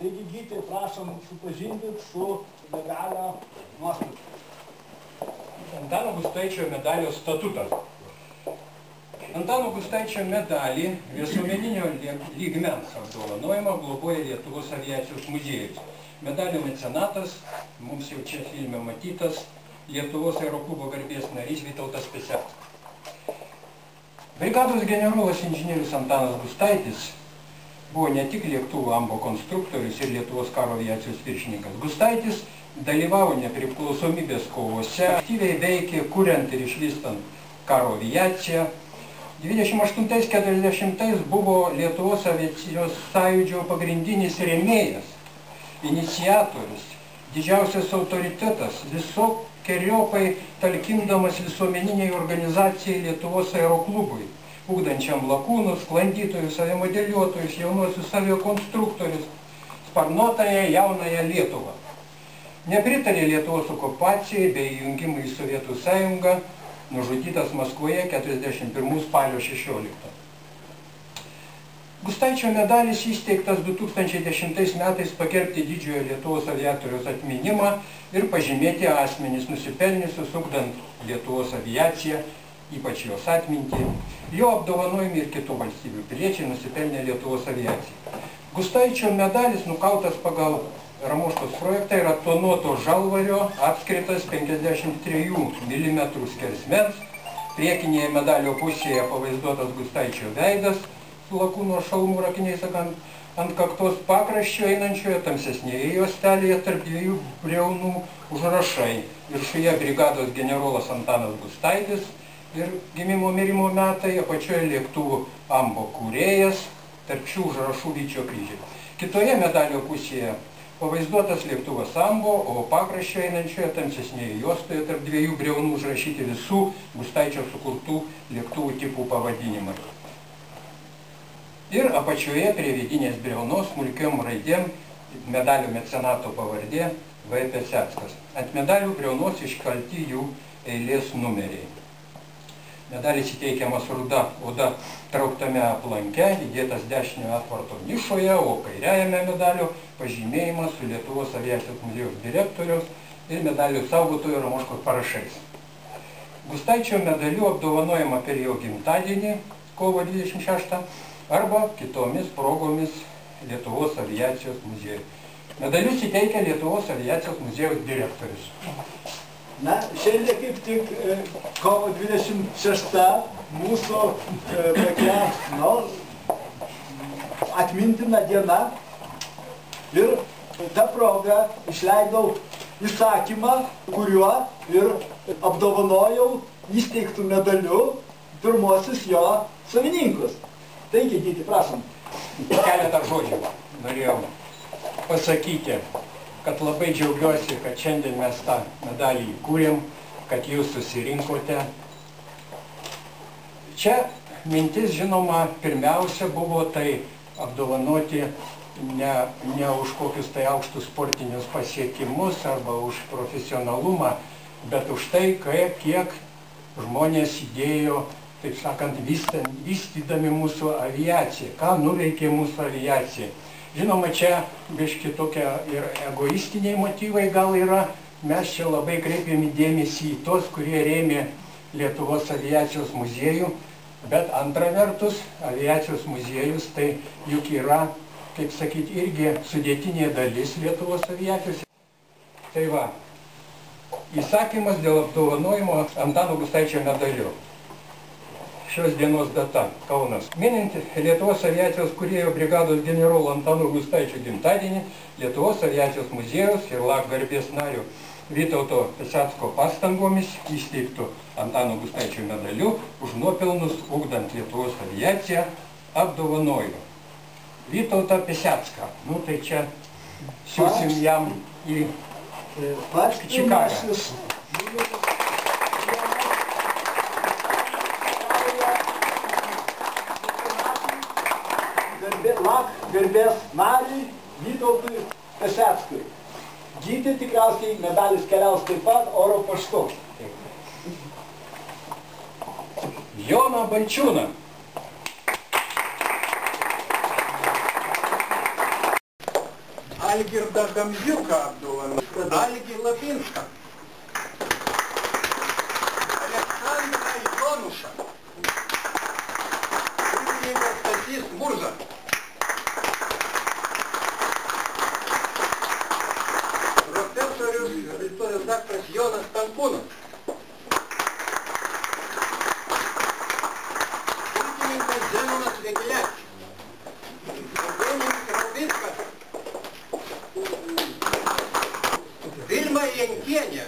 Taigi, Gyti, prašom supažindinti su medalio nuostatu. Antano Gustaičio medalio statutas. Antano Gustaičio medalį visuomeninio lygmens apdovanojimą globoja Lietuvos aviacijos muziejus. Medalio mecenatas, mums jau čia filme matytas, Lietuvos aeroklubo garbės narys Vytautas Peseckas. Brigados generolas inžinierius Antanas Gustaitis buvo ne tik lėktuvų ambo konstruktorius ir Lietuvos karo aviacijos viršininkas. Gustaitis dalyvavo nepriklausomybės kovose, aktyviai veikė, kuriant ir išvystant karo aviaciją. 28-40 buvo Lietuvos aviacijos sąjūdžio pagrindinis rėmėjas, iniciatorius, didžiausias autoritetas, visokeriopai talkindamas visuomeniniai organizacijai Lietuvos aeroklubui, ugdančiam lakūnus, sklandytojus, avimodeliuotojus, jaunuosius aviokonstruktorius, sparnuotąją jaunąją Lietuvą. Nepritarė Lietuvos okupacijai bei jungimui į Sovietų sąjungą, nužudytas Maskvoje 41 spalio 16. Gustaičio medalis įsteigtas 2010 metais pagerbti didžiojo Lietuvos aviatoriaus atminimą ir pažymėti asmenys nusipelniusius ugdant Lietuvos aviaciją, ypač jos atmintį. Jo apdovanojami ir kitų valstybių piliečiai nusipelnė Lietuvos aviacijai. Gustaičio medalis nukautas pagal Ramoškos projektą yra tonuoto žalvario, apskritas 53 mm skersmens. Priekinėje medalio pusėje pavaizduotas Gustaičio veidas su lakūno šalmų rakiniais ant kaktos pakraščio einančioje tamsesnėje juostelėje tarp dviejų briaunų užrašai. Viršuje brigados generolas Antanas Gustaitis ir gimimo mirimo metai, apačioje lėktuvų ambo kūrėjas, tarp šių užrašų vyčio kryžiai. Kitoje medalio pusėje pavaizduotas lėktuvas ambo, o pakraščio einančioje tamsesnėje juostoje tarp dviejų briaunų užrašyti visų Gustaičio sukurtų lėktuvų tipų pavadinimai. Ir apačioje prie vidinės briaunos smulkiom raidėm medalio mecenato pavardė V. Peseckas. Ant medalių briaunos iškalti jų eilės numeriai. Medalis įteikiamas ruda oda trauktame aplanke, įdėtas dešiniojo atvarto nišoje, o kairiajame medalio pažymėjimas su Lietuvos aviacijos muziejaus direktoriaus ir medalio saugotojo Ramoškos parašais. Gustaičio medaliu apdovanojama per jo gimtadienį, kovo 26, arba kitomis progomis Lietuvos aviacijos muziejui. Medalius įteikia Lietuvos aviacijos muziejaus direktorius. Na, šiandien kaip tik kovo 26 mūsų tokia, atmintina diena. Ir tą progą išleidau įsakymą, kuriuo ir apdovanojau įsteigtų medaliu pirmosius jo savininkus. Taigi, Gyti, prašom. Keletą žodžių norėjau pasakyti, kad labai džiaugiuosi, kad šiandien mes tą medalį įkūrėm, kad jūs susirinkote. Čia mintis, žinoma, pirmiausia buvo tai apdovanoti ne už kokius tai aukštus sportinius pasiekimus arba už profesionalumą, bet už tai, kiek žmonės įdėjo, taip sakant, vystydami mūsų aviaciją, ką nuveikė mūsų aviacija. Žinoma, čia biški tokie ir egoistiniai motyvai gal yra. Mes čia labai kreipiame dėmesį į tos, kurie rėmė Lietuvos aviacijos muziejų. Bet antra vertus, aviacijos muziejus tai juk yra, kaip sakyti, irgi sudėtinė dalis Lietuvos aviacijos. Tai va, įsakymas dėl apdovanojimo Antano Gustaičio medaliu. Šios dienos data, Kaunas. Minint Lietuvos aviacijos kūrėjo brigados generolo Antano Gustaičio gimtadienį, Lietuvos aviacijos muziejaus ir LAK garbės nario Vytauto Pesecko pastangomis įsteigtų Antano Gustaičio medaliu už nuopelnus ugdant Lietuvos aviaciją apdovanojo Vytautą Pesecką. Nu tai čia siūsim jam į Čikagą. LAK garbės nariui Vytautui Peseckui. Gyti tikriausiai medalis keliaus taip pat oro paštu. Joną Balčiūną. Algirdą Gamziuką apdovanoti, Algį Lapinską, Aleksandrą Jonušą, pirmininkas Stasys Murza, profesorius istorijos daktaras Jonas Tankūnas, pulkininkas Zenonas Vėgėlevičius, Eugenijus Raubickas, Vilma Jankienė,